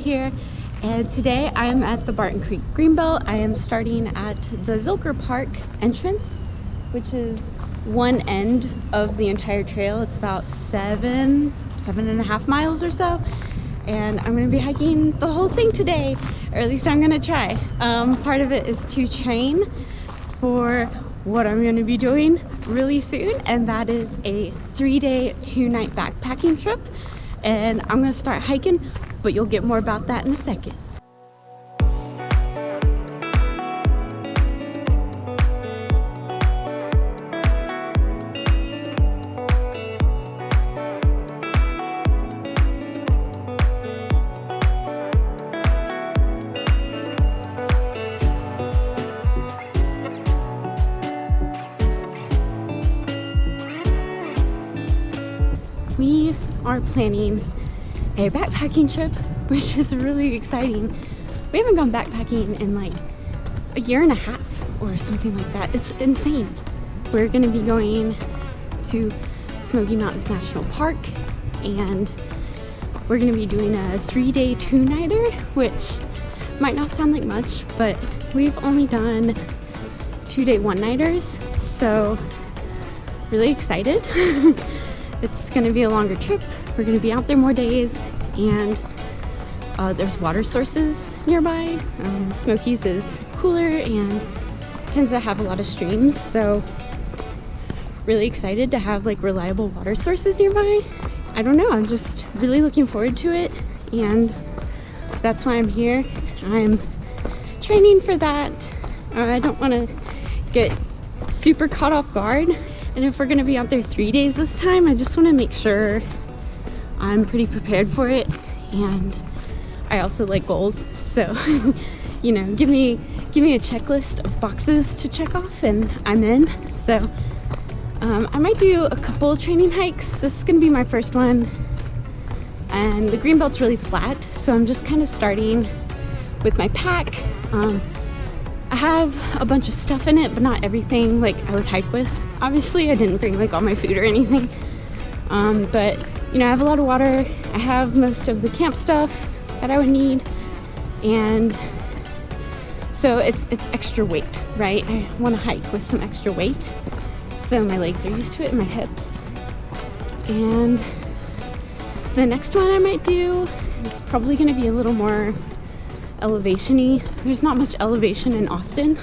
here, and today I am at the Barton Creek Greenbelt. I am starting at the Zilker Park entrance, which is one end of the entire trail. It's about 7.5 miles or so, and I'm going to be hiking the whole thing today, or at least I'm going to try. Part of it is to train for what I'm going to be doing really soon, and that is a 3-day 2-night backpacking trip, and I'm going to start hiking, but you'll get more about that in a second. We are planning a backpacking trip, which is really exciting. We haven't gone backpacking in like a year and a half or something like that. It's insane. We're going to be going to Smoky Mountains National Park, and we're going to be doing a 3-day 2-nighter, which might not sound like much, but we've only done 2-day 1-nighters, so really excited. It's going to be a longer trip. We're going to be out there more days, and there's water sources nearby. Smoky's is cooler and tends to have a lot of streams, so really excited to have like reliable water sources nearby. I don't know, I'm just really looking forward to it, and that's why I'm here. I'm training for that. I don't want to get super caught off guard. And if we're going to be out there 3 days this time, I just want to make sure I'm pretty prepared for it. And I also like goals, so you know, give me a checklist of boxes to check off and I'm in. So I might do a couple training hikes. This is going to be my first one, and the Greenbelt's really flat, so I'm just kind of starting with my pack. I have a bunch of stuff in it, but not everything like I would hike with. Obviously, I didn't bring like all my food or anything, but you know, I have a lot of water. I have most of the camp stuff that I would need, and so it's extra weight, right? I want to hike with some extra weight, so my legs are used to it and my hips. And the next one I might do is probably going to be a little more elevation-y. There's not much elevation in Austin,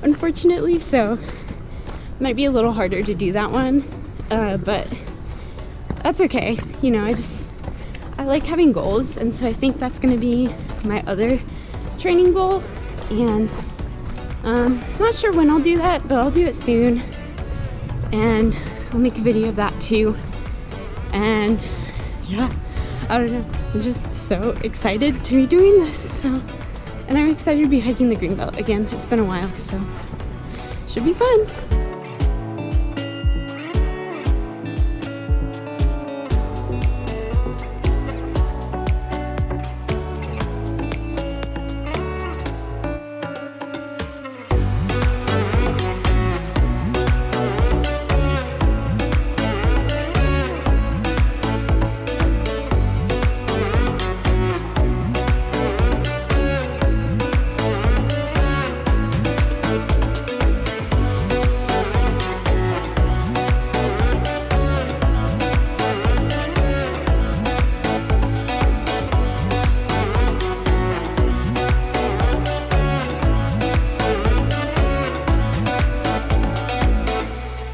unfortunately, so it might be a little harder to do that one, but that's okay. You know, I like having goals, and so I think that's going to be my other training goal, and not sure when I'll do that, but I'll do it soon, and I'll make a video of that too. And yeah, I don't know, I'm just so excited to be doing this. So, and I'm excited to be hiking the Greenbelt again. It's been a while, so should be fun.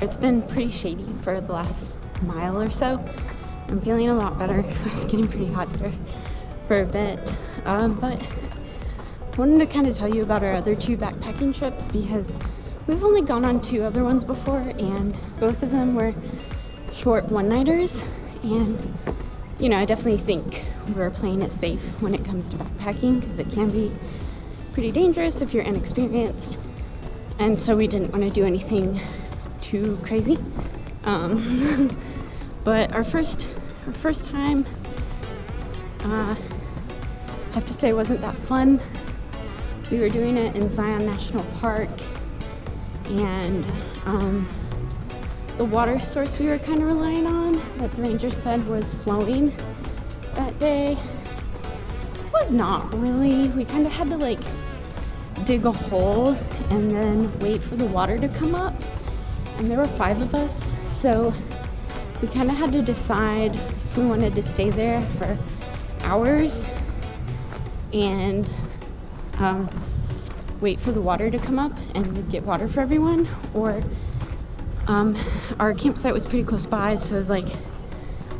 It's been pretty shady for the last mile or so. I'm feeling a lot better. I was getting pretty hot there for a bit, but I wanted to kind of tell you about our other 2 backpacking trips, because we've only gone on 2 other ones before, and both of them were short 1-nighters. And you know, I definitely think we're playing it safe when it comes to backpacking, because it can be pretty dangerous if you're inexperienced, and so we didn't want to do anything too crazy. But our first time, I have to say, wasn't that fun. We were doing it in Zion National Park, and the water source we were kind of relying on, that the ranger said was flowing that day, was not really. We kind of had to like dig a hole and then wait for the water to come up. And there were 5 of us, so we kind of had to decide if we wanted to stay there for hours and wait for the water to come up and get water for everyone, or our campsite was pretty close by, so it was like,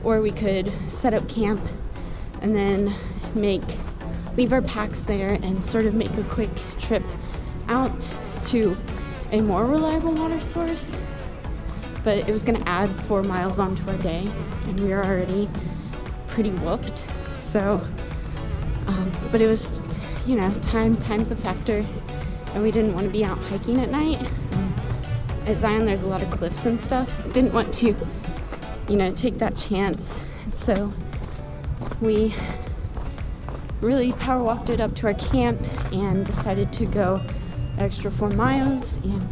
or we could set up camp and then leave our packs there and sort of make a quick trip out to a more reliable water source. But it was going to add 4 miles onto our day, and we were already pretty whooped. So, but it was, you know, time's a factor, and we didn't want to be out hiking at night. At Zion, there's a lot of cliffs and stuff. So didn't want to, you know, take that chance. And so we really power walked it up to our camp and decided to go the extra 4 miles. And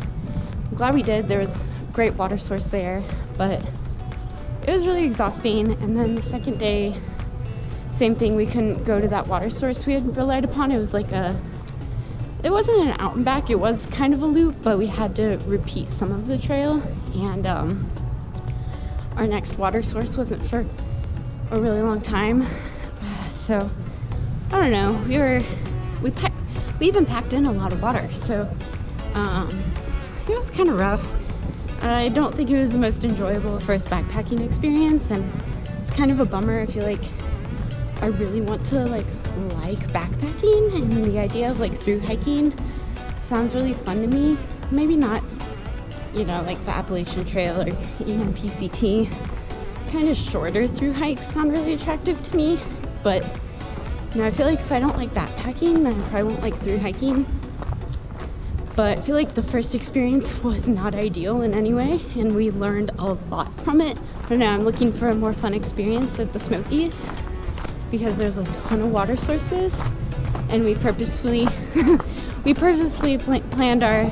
I'm glad we did. There was a great water source there, but it was really exhausting. And then the second day, same thing. We couldn't go to that water source we had relied upon. It was like it wasn't an out and back, it was kind of a loop, but we had to repeat some of the trail, and our next water source wasn't for a really long time. So I don't know, we even packed in a lot of water, so it was kind of rough. I don't think it was the most enjoyable first backpacking experience, and it's kind of a bummer. I feel like I really want to like backpacking, and the idea of like through hiking sounds really fun to me. Maybe not, you know, like the Appalachian Trail or even PCT. Kind of shorter through hikes sound really attractive to me, but you know, I feel like if I don't like backpacking, then I probably won't like through hiking. But I feel like the first experience was not ideal in any way, and we learned a lot from it. I don't know, I'm looking for a more fun experience at the Smokies, because there's a ton of water sources, and we purposely planned our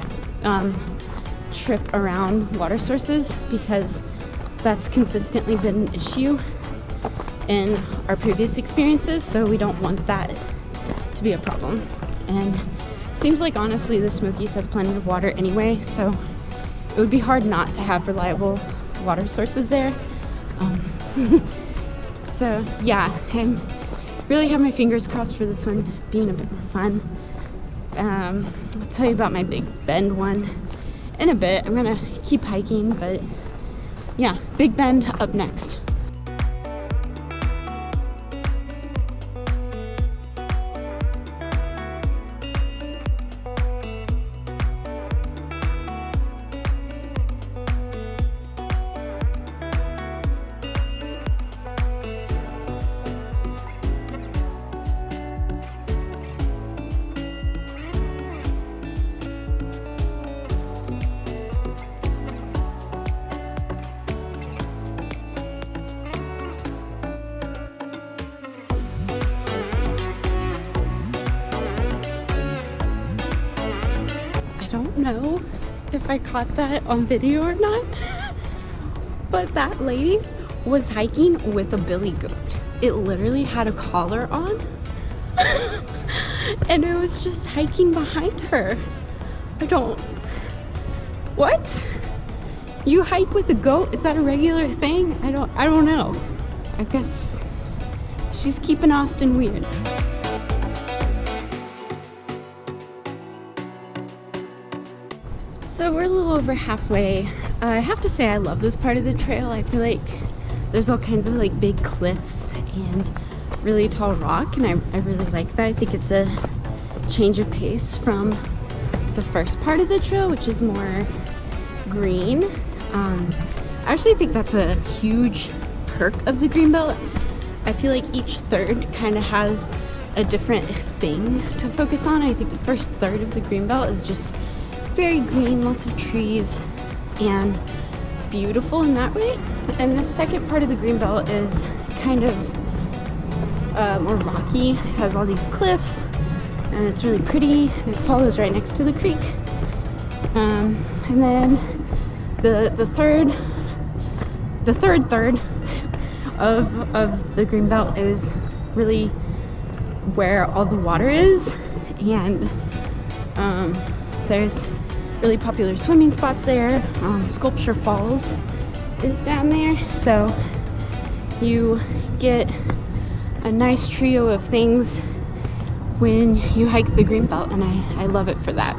trip around water sources, because that's consistently been an issue in our previous experiences, so we don't want that to be a problem. And it seems like honestly the Smokies has plenty of water anyway, so it would be hard not to have reliable water sources there. So yeah, I really have my fingers crossed for this one being a bit more fun. I'll tell you about my Big Bend one in a bit. I'm gonna keep hiking, but yeah, Big Bend up next. Know if I caught that on video or not, but that lady was hiking with a billy goat. It literally had a collar on and it was just hiking behind her. What? You hike with a goat? Is that a regular thing? I don't know. I guess she's keeping Austin weird. So we're a little over halfway. I have to say I love this part of the trail. I feel like there's all kinds of like big cliffs and really tall rock, and I really like that. I think it's a change of pace from the first part of the trail, which is more green. I actually think that's a huge perk of the Greenbelt. I feel like each third kind of has a different thing to focus on. I think the first third of the Greenbelt is just very green, lots of trees, and beautiful in that way. And the second part of the Greenbelt is kind of more rocky, has all these cliffs, and it's really pretty, and it follows right next to the creek. And then the third third of the Greenbelt is really where all the water is, and there's really popular swimming spots there. Sculpture Falls is down there, so you get a nice trio of things when you hike the Greenbelt, and I love it for that.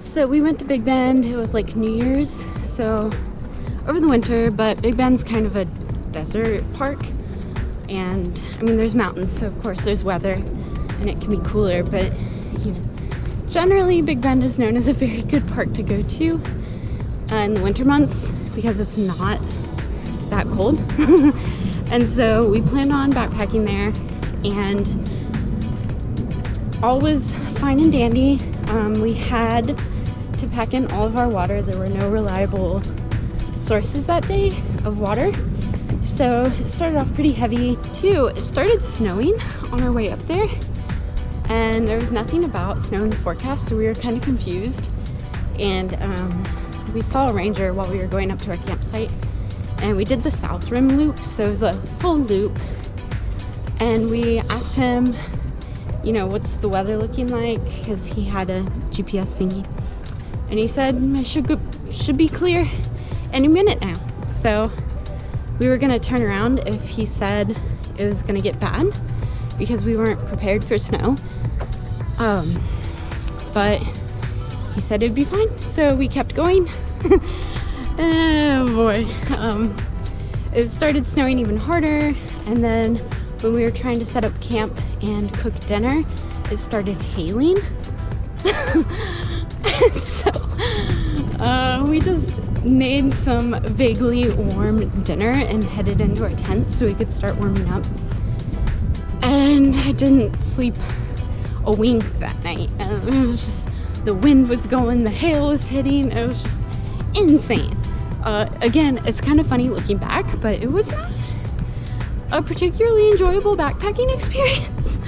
So we went to Big Bend. It was like New Year's, so over the winter, but Big Bend's kind of a desert park, and I mean there's mountains, so of course there's weather and it can be cooler, but you know, generally Big Bend is known as a very good park to go to in the winter months because it's not that cold. And so we planned on backpacking there, and all was fine and dandy. We had to pack in all of our water. There were no reliable sources that day of water, so it started off pretty heavy too. It started snowing on our way up there, and there was nothing about snow in the forecast, so we were kind of confused. And we saw a ranger while we were going up to our campsite, and we did the South Rim loop, so it was a full loop, and we asked him, you know, what's the weather looking like, because he had a GPS thingy, and he said it should be clear any minute now. So we were gonna turn around if he said it was gonna get bad, because we weren't prepared for snow, but he said it'd be fine, so we kept going. Oh boy. It started snowing even harder, and then when we were trying to set up camp and cook dinner, it started hailing. And so we just made some vaguely warm dinner and headed into our tents so we could start warming up. And I didn't sleep a wink that night. It was just, the wind was going, the hail was hitting, it was just insane. Again, it's kind of funny looking back, but it was not a particularly enjoyable backpacking experience.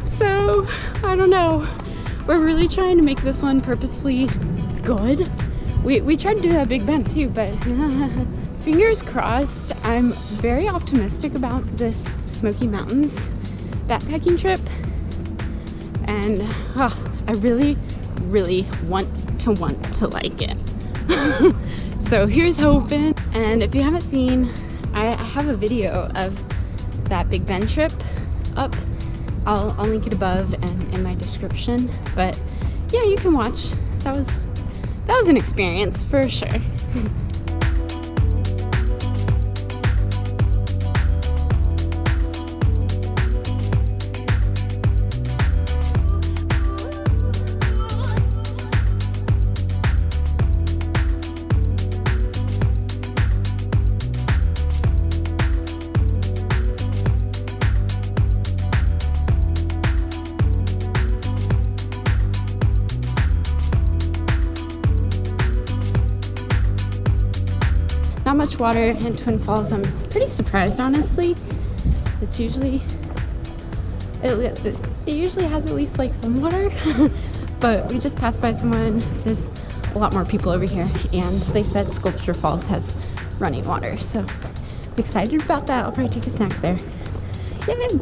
So I don't know, we're really trying to make this one purposefully good. We tried to do that Big Bend too, but fingers crossed. I'm very optimistic about this Smoky Mountains backpacking trip, and I really want to like it. So here's hoping. And if you haven't seen, I have a video of that Big Bend trip up. I'll link it above and in my description. But yeah, you can watch. That was an experience for sure. Not much water in Twin Falls. I'm pretty surprised, honestly. It's usually, it usually has at least like some water, but we just passed by someone. There's a lot more people over here, and they said Sculpture Falls has running water, so I'm excited about that. I'll probably take a snack there. Yay!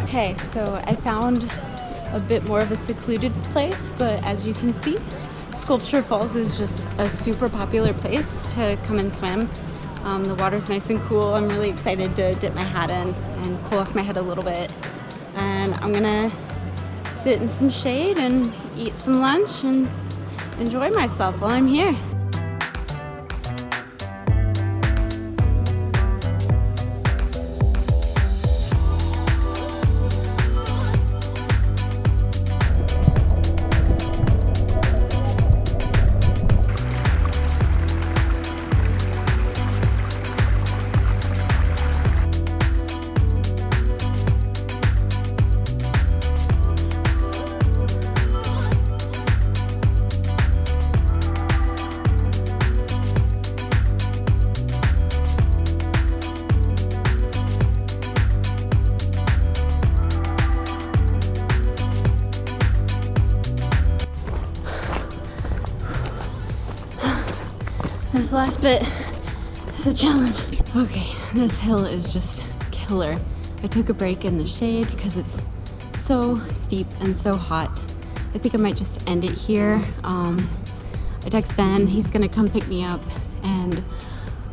Okay, so I found a bit more of a secluded place, but as you can see, Sculpture Falls is just a super popular place to come and swim. The water's nice and cool. I'm really excited to dip my hat in and cool off my head a little bit. And I'm gonna sit in some shade and eat some lunch and enjoy myself while I'm here. This last bit is a challenge. Okay, this hill is just killer. I took a break in the shade because it's so steep and so hot. I think I might just end it here. I text Ben, he's gonna come pick me up, and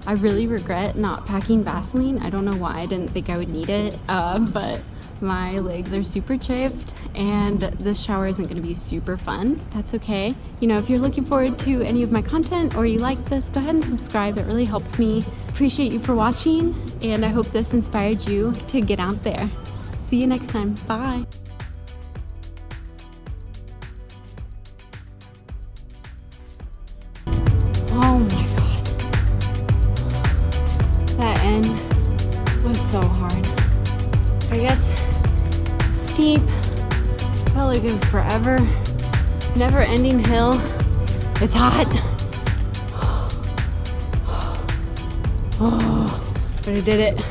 I really regret not packing Vaseline. I don't know why, I didn't think I would need it, but my legs are super chafed and this shower isn't gonna be super fun. That's okay. You know, if you're looking forward to any of my content or you like this, go ahead and subscribe. It really helps me. Appreciate you for watching, and I hope this inspired you to get out there. See you next time. Bye. Oh my God. That end was so hard. I guess steep, felt like it was forever. Never ending hill. It's hot. Oh, but I did it.